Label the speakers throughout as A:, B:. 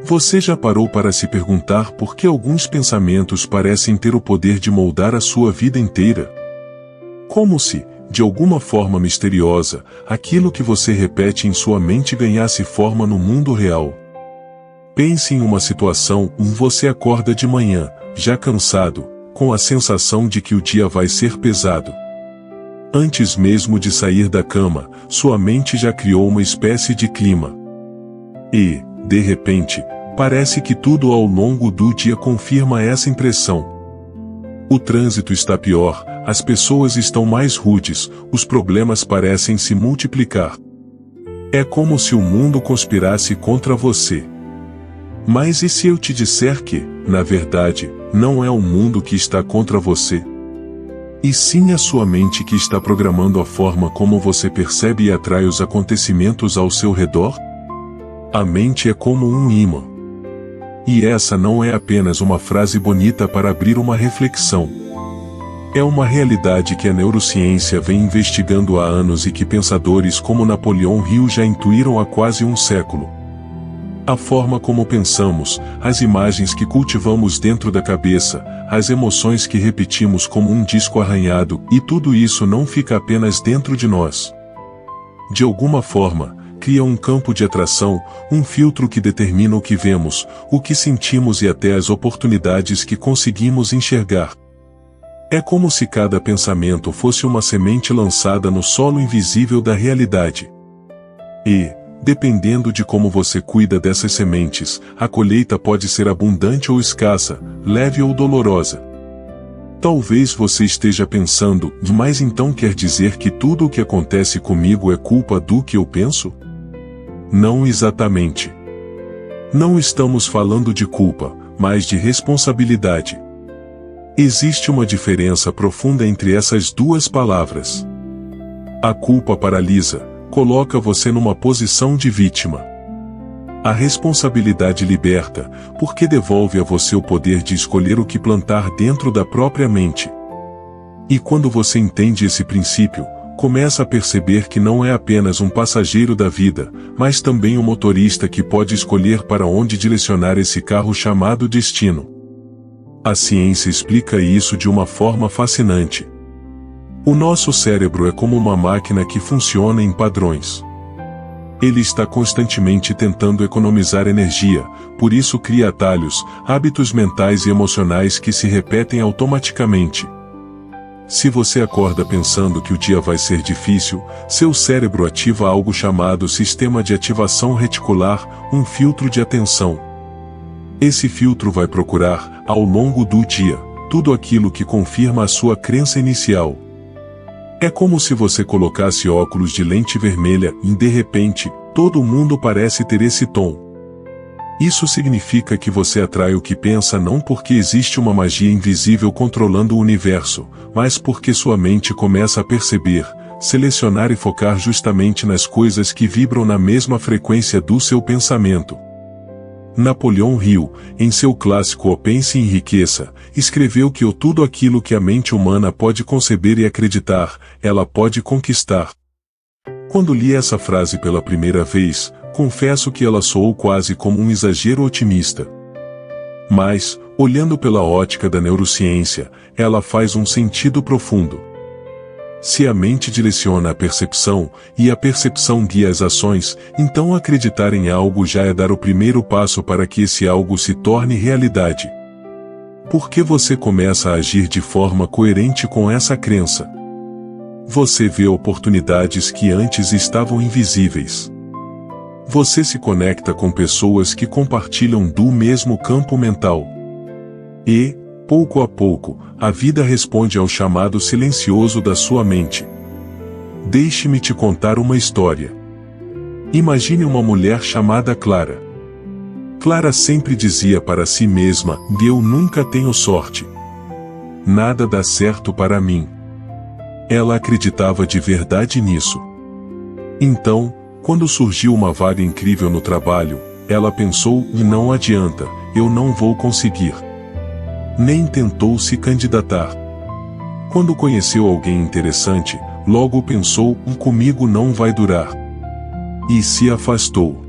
A: Você já parou para se perguntar por que alguns pensamentos parecem ter o poder de moldar a sua vida inteira? Como se, de alguma forma misteriosa, aquilo que você repete em sua mente ganhasse forma no mundo real. Pense em uma situação em que você acorda de manhã, já cansado, com a sensação de que o dia vai ser pesado. Antes mesmo de sair da cama, sua mente já criou uma espécie de clima. E, de repente, parece que tudo ao longo do dia confirma essa impressão. O trânsito está pior, as pessoas estão mais rudes, os problemas parecem se multiplicar. É como se o mundo conspirasse contra você. Mas e se eu te disser que, na verdade, não é o mundo que está contra você? E sim a sua mente que está programando a forma como você percebe e atrai os acontecimentos ao seu redor? A mente é como um ímã. E essa não é apenas uma frase bonita para abrir uma reflexão. É uma realidade que a neurociência vem investigando há anos e que pensadores como Napoleão Hill já intuíram há quase um século. A forma como pensamos, as imagens que cultivamos dentro da cabeça, as emoções que repetimos como um disco arranhado, e tudo isso não fica apenas dentro de nós. De alguma forma, cria um campo de atração, um filtro que determina o que vemos, o que sentimos e até as oportunidades que conseguimos enxergar. É como se cada pensamento fosse uma semente lançada no solo invisível da realidade. E, dependendo de como você cuida dessas sementes, a colheita pode ser abundante ou escassa, leve ou dolorosa. Talvez você esteja pensando, mas então quer dizer que tudo o que acontece comigo é culpa do que eu penso? Não exatamente. Não estamos falando de culpa, mas de responsabilidade. Existe uma diferença profunda entre essas duas palavras. A culpa paralisa, coloca você numa posição de vítima. A responsabilidade liberta, porque devolve a você o poder de escolher o que plantar dentro da própria mente. E quando você entende esse princípio, começa a perceber que não é apenas um passageiro da vida, mas também um motorista que pode escolher para onde direcionar esse carro chamado destino. A ciência explica isso de uma forma fascinante. O nosso cérebro é como uma máquina que funciona em padrões. Ele está constantemente tentando economizar energia, por isso cria atalhos, hábitos mentais e emocionais que se repetem automaticamente. Se você acorda pensando que o dia vai ser difícil, seu cérebro ativa algo chamado sistema de ativação reticular, um filtro de atenção. Esse filtro vai procurar, ao longo do dia, tudo aquilo que confirma a sua crença inicial. É como se você colocasse óculos de lente vermelha e, de repente, todo mundo parece ter esse tom. Isso significa que você atrai o que pensa não porque existe uma magia invisível controlando o universo, mas porque sua mente começa a perceber, selecionar e focar justamente nas coisas que vibram na mesma frequência do seu pensamento. Napoleão Hill, em seu clássico O Pense e Enriqueça, escreveu que tudo aquilo que a mente humana pode conceber e acreditar, ela pode conquistar. Quando li essa frase pela primeira vez, confesso que ela soou quase como um exagero otimista. Mas, olhando pela ótica da neurociência, ela faz um sentido profundo. Se a mente direciona a percepção, e a percepção guia as ações, então acreditar em algo já é dar o primeiro passo para que esse algo se torne realidade. Porque você começa a agir de forma coerente com essa crença. Você vê oportunidades que antes estavam invisíveis. Você se conecta com pessoas que compartilham do mesmo campo mental. E, pouco a pouco, a vida responde ao chamado silencioso da sua mente. Deixe-me te contar uma história. Imagine uma mulher chamada Clara. Clara sempre dizia para si mesma: eu nunca tenho sorte. Nada dá certo para mim. Ela acreditava de verdade nisso. Então, quando surgiu uma vaga incrível no trabalho, ela pensou: não adianta, eu não vou conseguir. Nem tentou se candidatar. Quando conheceu alguém interessante, logo pensou: comigo não vai durar. E se afastou.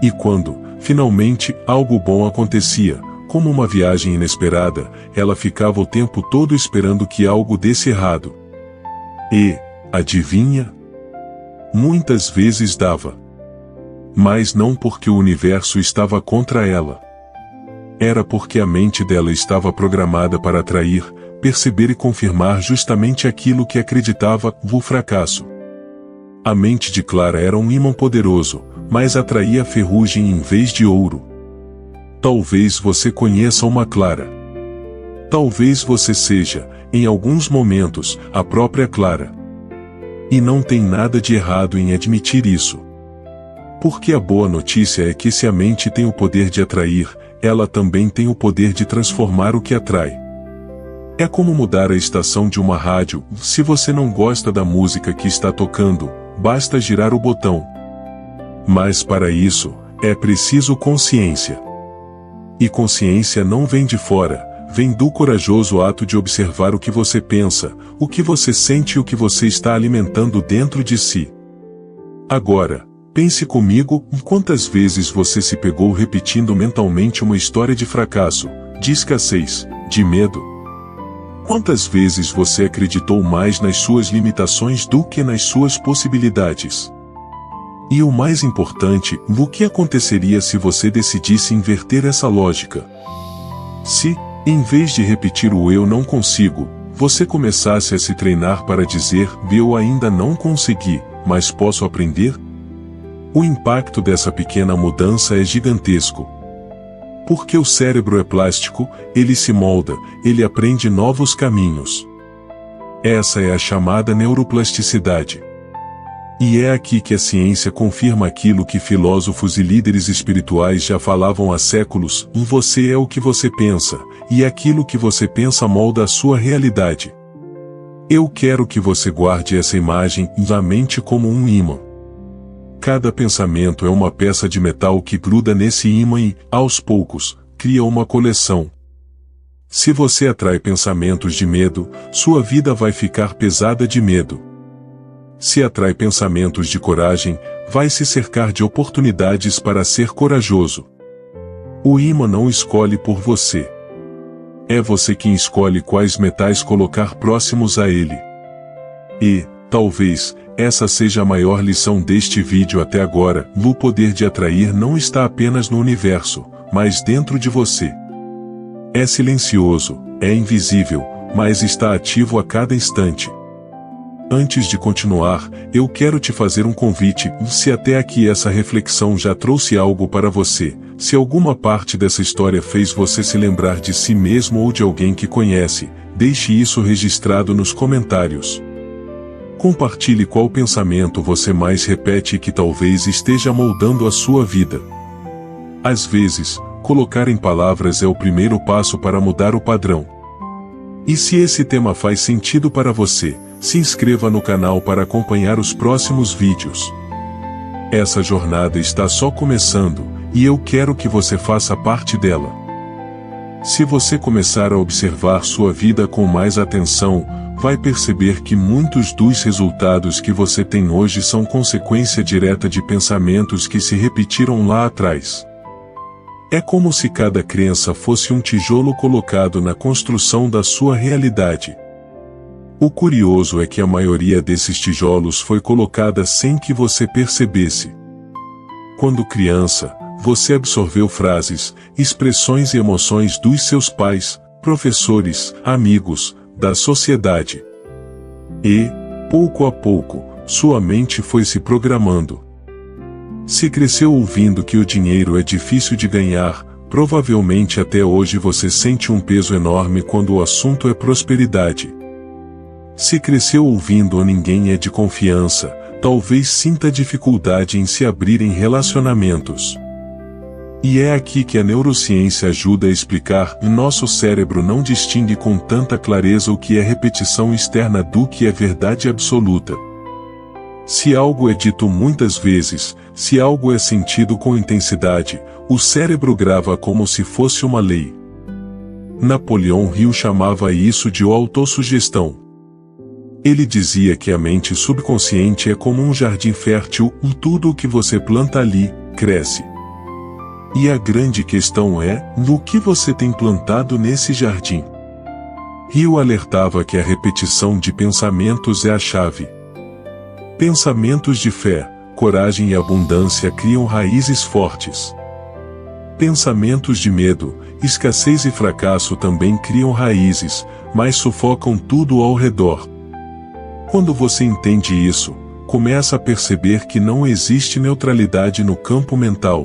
A: E quando, finalmente, algo bom acontecia. Como uma viagem inesperada, ela ficava o tempo todo esperando que algo desse errado. E, adivinha? Muitas vezes dava. Mas não porque o universo estava contra ela. Era porque a mente dela estava programada para atrair, perceber e confirmar justamente aquilo que acreditava, o fracasso. A mente de Clara era um ímã poderoso, mas atraía ferrugem em vez de ouro. Talvez você conheça uma Clara. Talvez você seja, em alguns momentos, a própria Clara. E não tem nada de errado em admitir isso. Porque a boa notícia é que se a mente tem o poder de atrair, ela também tem o poder de transformar o que atrai. É como mudar a estação de uma rádio. Se você não gosta da música que está tocando, basta girar o botão. Mas para isso, é preciso consciência. E consciência não vem de fora, vem do corajoso ato de observar o que você pensa, o que você sente e o que você está alimentando dentro de si. Agora, pense comigo, quantas vezes você se pegou repetindo mentalmente uma história de fracasso, de escassez, de medo? Quantas vezes você acreditou mais nas suas limitações do que nas suas possibilidades? E o mais importante, o que aconteceria se você decidisse inverter essa lógica? Se, em vez de repetir o eu não consigo, você começasse a se treinar para dizer, eu ainda não consegui, mas posso aprender? O impacto dessa pequena mudança é gigantesco. Porque o cérebro é plástico, ele se molda, ele aprende novos caminhos. Essa é a chamada neuroplasticidade. E é aqui que a ciência confirma aquilo que filósofos e líderes espirituais já falavam há séculos: você é o que você pensa, e aquilo que você pensa molda a sua realidade. Eu quero que você guarde essa imagem na mente como um ímã. Cada pensamento é uma peça de metal que gruda nesse ímã e, aos poucos, cria uma coleção. Se você atrai pensamentos de medo, sua vida vai ficar pesada de medo. Se atrai pensamentos de coragem, vai se cercar de oportunidades para ser corajoso. O ímã não escolhe por você. É você quem escolhe quais metais colocar próximos a ele. E, talvez, essa seja a maior lição deste vídeo até agora: o poder de atrair não está apenas no universo, mas dentro de você. É silencioso, é invisível, mas está ativo a cada instante. Antes de continuar, eu quero te fazer um convite. Se até aqui essa reflexão já trouxe algo para você, se alguma parte dessa história fez você se lembrar de si mesmo ou de alguém que conhece, deixe isso registrado nos comentários. Compartilhe qual pensamento você mais repete e que talvez esteja moldando a sua vida. Às vezes, colocar em palavras é o primeiro passo para mudar o padrão. E se esse tema faz sentido para você, se inscreva no canal para acompanhar os próximos vídeos. Essa jornada está só começando, e eu quero que você faça parte dela. Se você começar a observar sua vida com mais atenção, vai perceber que muitos dos resultados que você tem hoje são consequência direta de pensamentos que se repetiram lá atrás. É como se cada crença fosse um tijolo colocado na construção da sua realidade. O curioso é que a maioria desses tijolos foi colocada sem que você percebesse. Quando criança, você absorveu frases, expressões e emoções dos seus pais, professores, amigos, da sociedade. E, pouco a pouco, sua mente foi se programando. Se cresceu ouvindo que o dinheiro é difícil de ganhar, provavelmente até hoje você sente um peso enorme quando o assunto é prosperidade. Se cresceu ouvindo ninguém é de confiança, talvez sinta dificuldade em se abrir em relacionamentos. E é aqui que a neurociência ajuda a explicar: nosso cérebro não distingue com tanta clareza o que é repetição externa do que é verdade absoluta. Se algo é dito muitas vezes, se algo é sentido com intensidade, o cérebro grava como se fosse uma lei. Napoleão Hill chamava isso de autossugestão. Ele dizia que a mente subconsciente é como um jardim fértil, tudo o que você planta ali, cresce. E a grande questão é, no que você tem plantado nesse jardim? Hill alertava que a repetição de pensamentos é a chave. Pensamentos de fé, coragem e abundância criam raízes fortes. Pensamentos de medo, escassez e fracasso também criam raízes, mas sufocam tudo ao redor. Quando você entende isso, começa a perceber que não existe neutralidade no campo mental.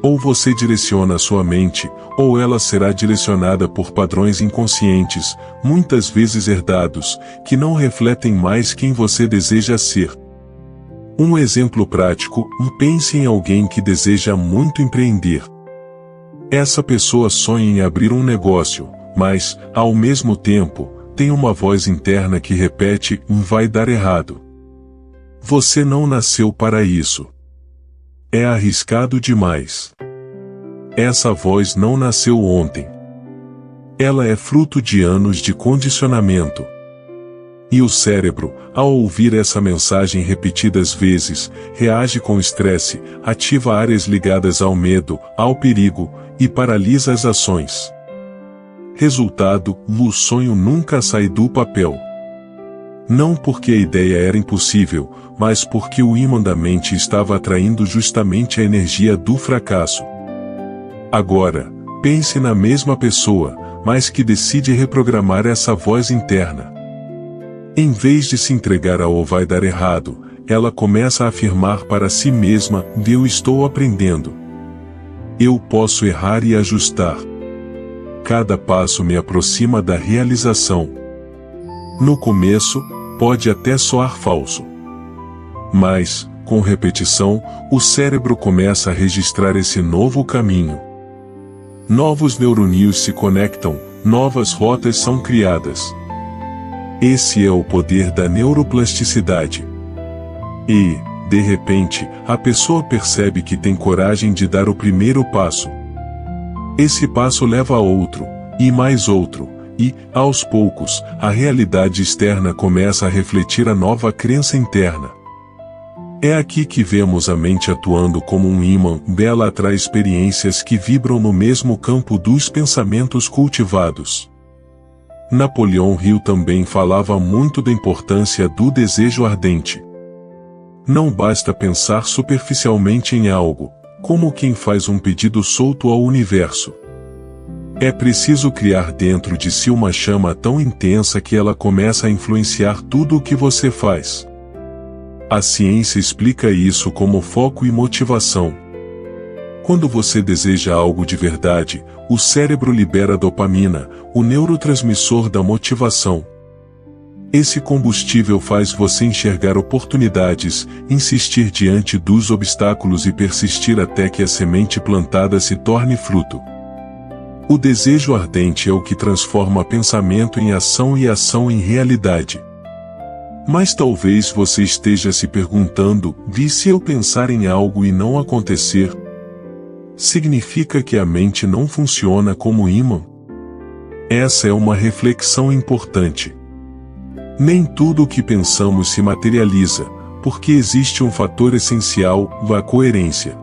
A: Ou você direciona a sua mente, ou ela será direcionada por padrões inconscientes, muitas vezes herdados, que não refletem mais quem você deseja ser. Um exemplo prático: pense em alguém que deseja muito empreender. Essa pessoa sonha em abrir um negócio, mas, ao mesmo tempo, tem uma voz interna que repete: vai dar errado. Você não nasceu para isso. É arriscado demais. Essa voz não nasceu ontem. Ela é fruto de anos de condicionamento. E o cérebro, ao ouvir essa mensagem repetidas vezes, reage com estresse, ativa áreas ligadas ao medo, ao perigo, e paralisa as ações. Resultado: o sonho nunca sai do papel. Não porque a ideia era impossível, mas porque o ímã da mente estava atraindo justamente a energia do fracasso. Agora, pense na mesma pessoa, mas que decide reprogramar essa voz interna. Em vez de se entregar ao vai dar errado, ela começa a afirmar para si mesma: eu estou aprendendo. Eu posso errar e ajustar. Cada passo me aproxima da realização. No começo, pode até soar falso. Mas, com repetição, o cérebro começa a registrar esse novo caminho. Novos neurônios se conectam, novas rotas são criadas. Esse é o poder da neuroplasticidade. E, de repente, a pessoa percebe que tem coragem de dar o primeiro passo. Esse passo leva a outro, e mais outro, e, aos poucos, a realidade externa começa a refletir a nova crença interna. É aqui que vemos a mente atuando como um ímã. Ela atrai experiências que vibram no mesmo campo dos pensamentos cultivados. Napoleão Hill também falava muito da importância do desejo ardente. Não basta pensar superficialmente em algo, como quem faz um pedido solto ao universo. É preciso criar dentro de si uma chama tão intensa que ela começa a influenciar tudo o que você faz. A ciência explica isso como foco e motivação. Quando você deseja algo de verdade, o cérebro libera dopamina, o neurotransmissor da motivação. Esse combustível faz você enxergar oportunidades, insistir diante dos obstáculos e persistir até que a semente plantada se torne fruto. O desejo ardente é o que transforma pensamento em ação e ação em realidade. Mas talvez você esteja se perguntando: e se eu pensar em algo e não acontecer? Significa que a mente não funciona como ímã? Essa é uma reflexão importante. Nem tudo o que pensamos se materializa, porque existe um fator essencial, a coerência.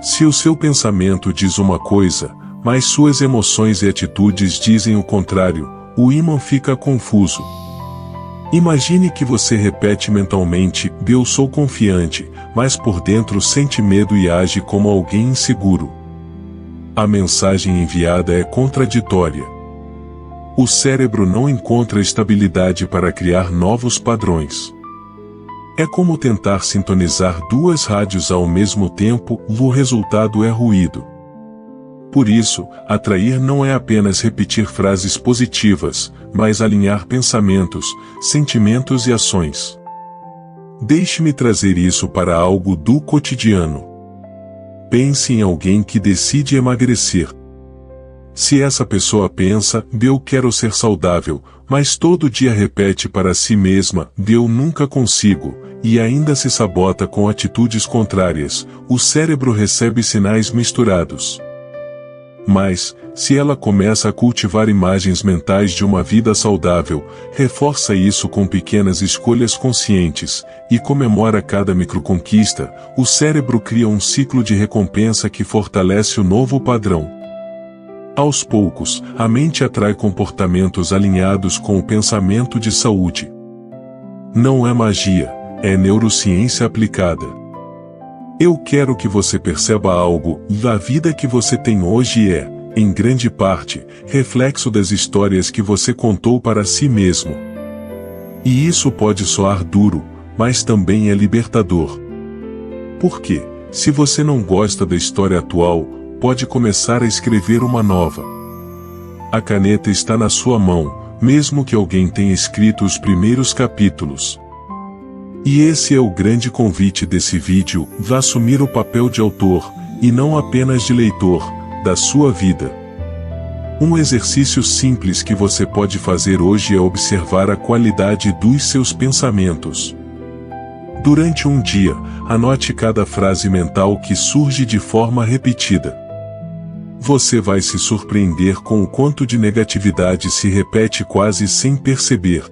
A: Se o seu pensamento diz uma coisa, mas suas emoções e atitudes dizem o contrário, o ímã fica confuso. Imagine que você repete mentalmente: eu sou confiante, mas por dentro sente medo e age como alguém inseguro. A mensagem enviada é contraditória. O cérebro não encontra estabilidade para criar novos padrões. É como tentar sintonizar duas rádios ao mesmo tempo, o resultado é ruído. Por isso, atrair não é apenas repetir frases positivas, mas alinhar pensamentos, sentimentos e ações. Deixe-me trazer isso para algo do cotidiano. Pense em alguém que decide emagrecer. Se essa pessoa pensa: eu quero ser saudável, mas todo dia repete para si mesma: eu nunca consigo, e ainda se sabota com atitudes contrárias, o cérebro recebe sinais misturados. Mas, se ela começa a cultivar imagens mentais de uma vida saudável, reforça isso com pequenas escolhas conscientes, e comemora cada microconquista, o cérebro cria um ciclo de recompensa que fortalece o novo padrão. Aos poucos, a mente atrai comportamentos alinhados com o pensamento de saúde. Não é magia, é neurociência aplicada. Eu quero que você perceba algo, a vida que você tem hoje é, em grande parte, reflexo das histórias que você contou para si mesmo. E isso pode soar duro, mas também é libertador. Porque, se você não gosta da história atual, pode começar a escrever uma nova. A caneta está na sua mão, mesmo que alguém tenha escrito os primeiros capítulos. E esse é o grande convite desse vídeo, vá assumir o papel de autor, e não apenas de leitor, da sua vida. Um exercício simples que você pode fazer hoje é observar a qualidade dos seus pensamentos. Durante um dia, anote cada frase mental que surge de forma repetida. Você vai se surpreender com o quanto de negatividade se repete quase sem perceber.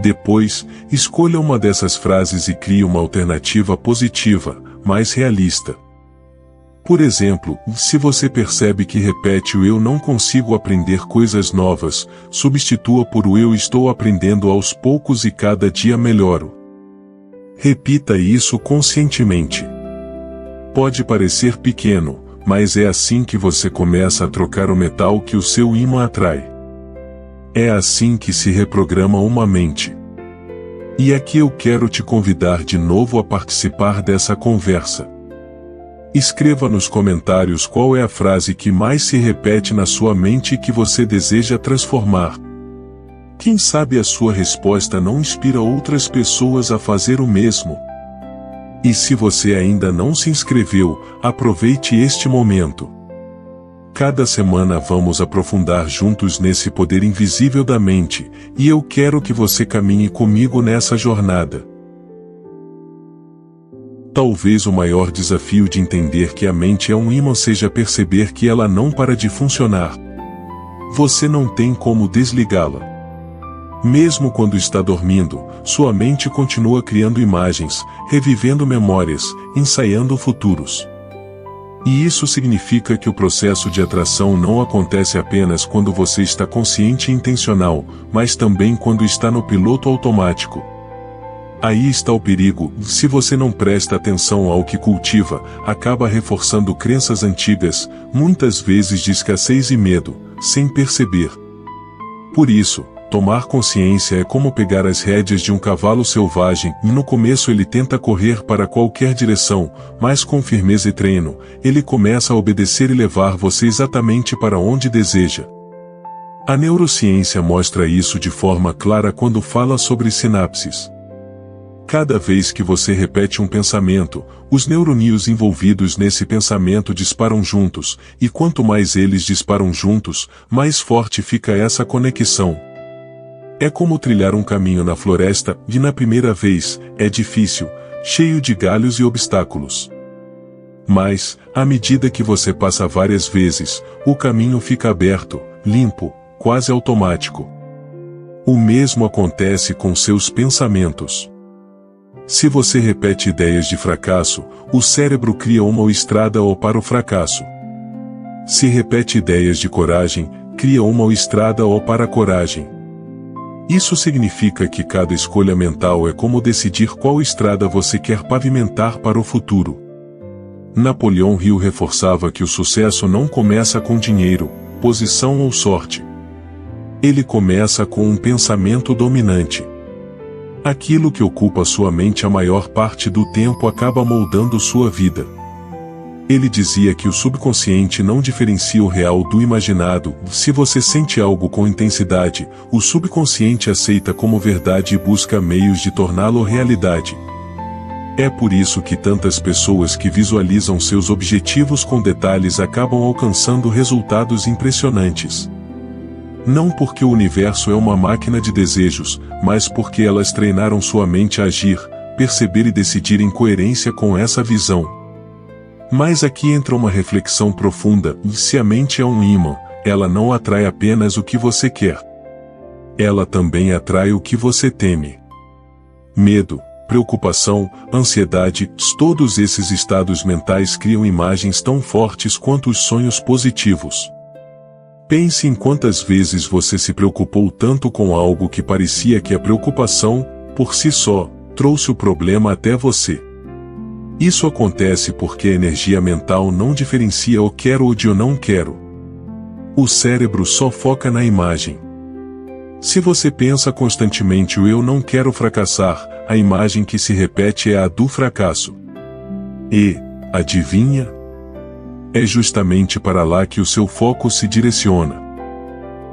A: Depois, escolha uma dessas frases e crie uma alternativa positiva, mais realista. Por exemplo, se você percebe que repete o "eu não consigo aprender coisas novas", substitua por o "eu estou aprendendo aos poucos e cada dia melhoro". Repita isso conscientemente. Pode parecer pequeno, mas é assim que você começa a trocar o metal que o seu ímã atrai. É assim que se reprograma uma mente. E aqui eu quero te convidar de novo a participar dessa conversa. Escreva nos comentários qual é a frase que mais se repete na sua mente e que você deseja transformar. Quem sabe a sua resposta não inspira outras pessoas a fazer o mesmo. E se você ainda não se inscreveu, aproveite este momento. Cada semana vamos aprofundar juntos nesse poder invisível da mente, e eu quero que você caminhe comigo nessa jornada. Talvez o maior desafio de entender que a mente é um ímã seja perceber que ela não para de funcionar. Você não tem como desligá-la. Mesmo quando está dormindo, sua mente continua criando imagens, revivendo memórias, ensaiando futuros. E isso significa que o processo de atração não acontece apenas quando você está consciente e intencional, mas também quando está no piloto automático. Aí está o perigo: se você não presta atenção ao que cultiva, acaba reforçando crenças antigas, muitas vezes de escassez e medo, sem perceber. Por isso, tomar consciência é como pegar as rédeas de um cavalo selvagem, e no começo ele tenta correr para qualquer direção, mas com firmeza e treino, ele começa a obedecer e levar você exatamente para onde deseja. A neurociência mostra isso de forma clara quando fala sobre sinapses. Cada vez que você repete um pensamento, os neurônios envolvidos nesse pensamento disparam juntos, e quanto mais eles disparam juntos, mais forte fica essa conexão. É como trilhar um caminho na floresta, e na primeira vez, é difícil, cheio de galhos e obstáculos. Mas, à medida que você passa várias vezes, o caminho fica aberto, limpo, quase automático. O mesmo acontece com seus pensamentos. Se você repete ideias de fracasso, o cérebro cria uma estrada para o fracasso. Se repete ideias de coragem, cria uma estrada para a coragem. Isso significa que cada escolha mental é como decidir qual estrada você quer pavimentar para o futuro. Napoleão Hill reforçava que o sucesso não começa com dinheiro, posição ou sorte. Ele começa com um pensamento dominante. Aquilo que ocupa sua mente a maior parte do tempo acaba moldando sua vida. Ele dizia que o subconsciente não diferencia o real do imaginado. Se você sente algo com intensidade, o subconsciente aceita como verdade e busca meios de torná-lo realidade. É por isso que tantas pessoas que visualizam seus objetivos com detalhes acabam alcançando resultados impressionantes. Não porque o universo é uma máquina de desejos, mas porque elas treinaram sua mente a agir, perceber e decidir em coerência com essa visão. Mas aqui entra uma reflexão profunda, e se a mente é um ímã, ela não atrai apenas o que você quer. Ela também atrai o que você teme. Medo, preocupação, ansiedade, todos esses estados mentais criam imagens tão fortes quanto os sonhos positivos. Pense em quantas vezes você se preocupou tanto com algo que parecia que a preocupação, por si só, trouxe o problema até você. Isso acontece porque a energia mental não diferencia o quero ou de o não quero. O cérebro só foca na imagem. Se você pensa constantemente o eu não quero fracassar, a imagem que se repete é a do fracasso. E, adivinha? É justamente para lá que o seu foco se direciona.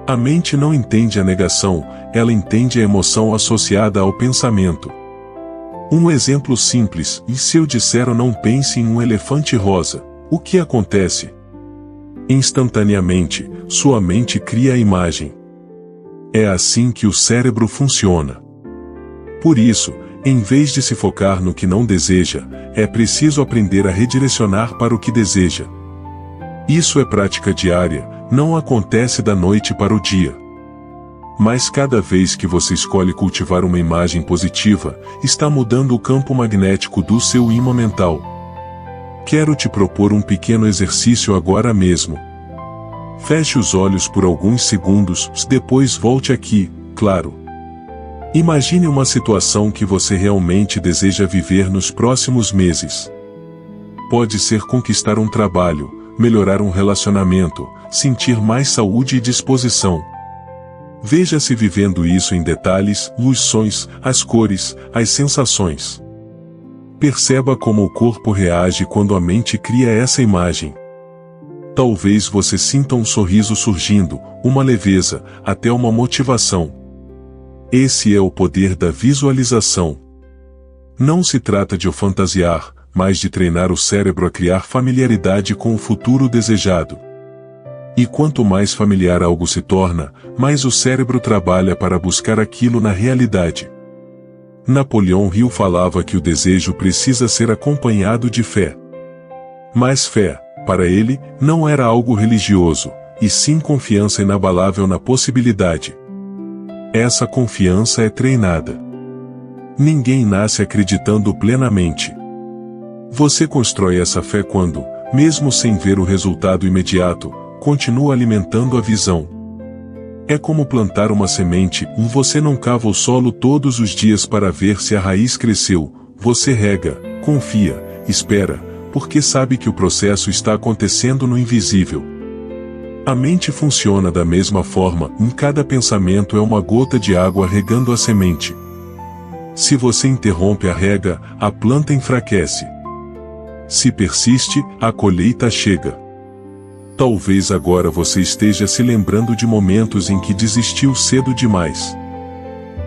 A: A mente não entende a negação, ela entende a emoção associada ao pensamento. Um exemplo simples, e se eu disser não pense em um elefante rosa, o que acontece? Instantaneamente, sua mente cria a imagem. É assim que o cérebro funciona. Por isso, em vez de se focar no que não deseja, é preciso aprender a redirecionar para o que deseja. Isso é prática diária, não acontece da noite para o dia. Mas cada vez que você escolhe cultivar uma imagem positiva, está mudando o campo magnético do seu ímã mental. Quero te propor um pequeno exercício agora mesmo. Feche os olhos por alguns segundos, depois volte aqui, claro. Imagine uma situação que você realmente deseja viver nos próximos meses. Pode ser conquistar um trabalho, melhorar um relacionamento, sentir mais saúde e disposição. Veja-se vivendo isso em detalhes, os sons, as cores, as sensações. Perceba como o corpo reage quando a mente cria essa imagem. Talvez você sinta um sorriso surgindo, uma leveza, até uma motivação. Esse é o poder da visualização. Não se trata de o fantasiar, mas de treinar o cérebro a criar familiaridade com o futuro desejado. E quanto mais familiar algo se torna, mais o cérebro trabalha para buscar aquilo na realidade. Napoleão Hill falava que o desejo precisa ser acompanhado de fé. Mas fé, para ele, não era algo religioso, e sim confiança inabalável na possibilidade. Essa confiança é treinada. Ninguém nasce acreditando plenamente. Você constrói essa fé quando, mesmo sem ver o resultado imediato, continua alimentando a visão. É como plantar uma semente, você não cava o solo todos os dias para ver se a raiz cresceu, você rega, confia, espera, porque sabe que o processo está acontecendo no invisível. A mente funciona da mesma forma, cada pensamento é uma gota de água regando a semente. Se você interrompe a rega, a planta enfraquece. Se persiste, a colheita chega. Talvez agora você esteja se lembrando de momentos em que desistiu cedo demais.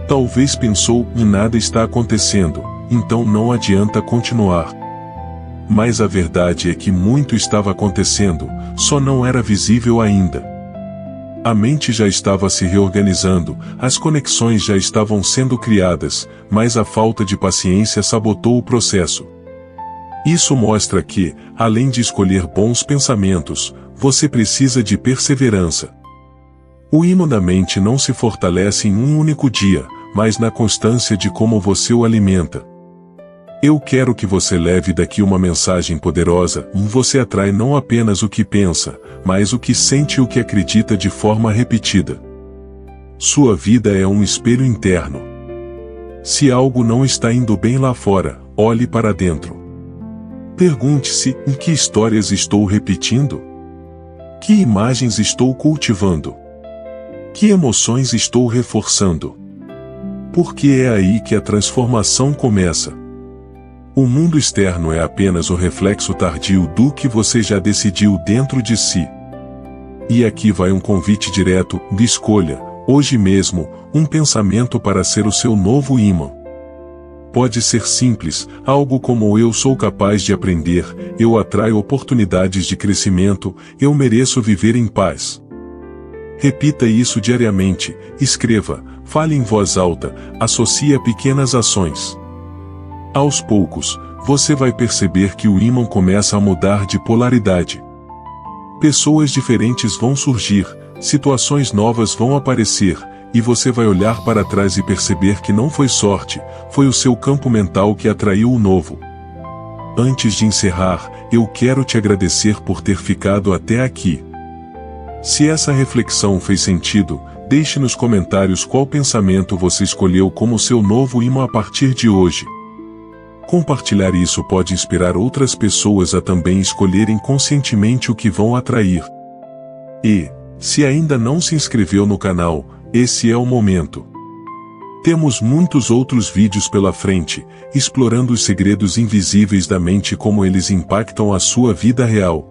A: Talvez pensou, nada está acontecendo, então não adianta continuar. Mas a verdade é que muito estava acontecendo, só não era visível ainda. A mente já estava se reorganizando, as conexões já estavam sendo criadas, mas a falta de paciência sabotou o processo. Isso mostra que, além de escolher bons pensamentos, você precisa de perseverança. O ímã da mente não se fortalece em um único dia, mas na constância de como você o alimenta. Eu quero que você leve daqui uma mensagem poderosa, você atrai não apenas o que pensa, mas o que sente e o que acredita de forma repetida. Sua vida é um espelho interno. Se algo não está indo bem lá fora, olhe para dentro. Pergunte-se, em que histórias estou repetindo? Que imagens estou cultivando? Que emoções estou reforçando? Porque é aí que a transformação começa. O mundo externo é apenas o reflexo tardio do que você já decidiu dentro de si. E aqui vai um convite direto, escolha, hoje mesmo, um pensamento para ser o seu novo ímã. Pode ser simples, algo como eu sou capaz de aprender, eu atraio oportunidades de crescimento, eu mereço viver em paz. Repita isso diariamente, escreva, fale em voz alta, associe a pequenas ações. Aos poucos, você vai perceber que o ímã começa a mudar de polaridade. Pessoas diferentes vão surgir, situações novas vão aparecer, e você vai olhar para trás e perceber que não foi sorte, foi o seu campo mental que atraiu o novo. Antes de encerrar, eu quero te agradecer por ter ficado até aqui. Se essa reflexão fez sentido, deixe nos comentários qual pensamento você escolheu como seu novo ímã a partir de hoje. Compartilhar isso pode inspirar outras pessoas a também escolherem conscientemente o que vão atrair. E, se ainda não se inscreveu no canal, esse é o momento. Temos muitos outros vídeos pela frente, explorando os segredos invisíveis da mente e como eles impactam a sua vida real.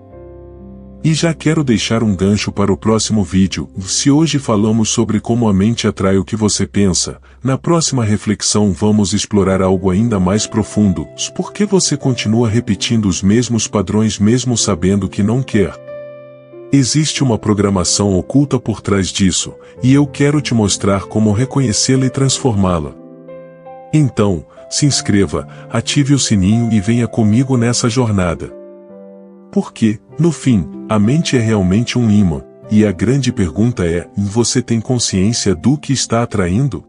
A: E já quero deixar um gancho para o próximo vídeo. Se hoje falamos sobre como a mente atrai o que você pensa, na próxima reflexão vamos explorar algo ainda mais profundo. Por que você continua repetindo os mesmos padrões mesmo sabendo que não quer? Existe uma programação oculta por trás disso, e eu quero te mostrar como reconhecê-la e transformá-la. Então, se inscreva, ative o sininho e venha comigo nessa jornada. Porque, no fim, a mente é realmente um ímã, e a grande pergunta é: você tem consciência do que está atraindo?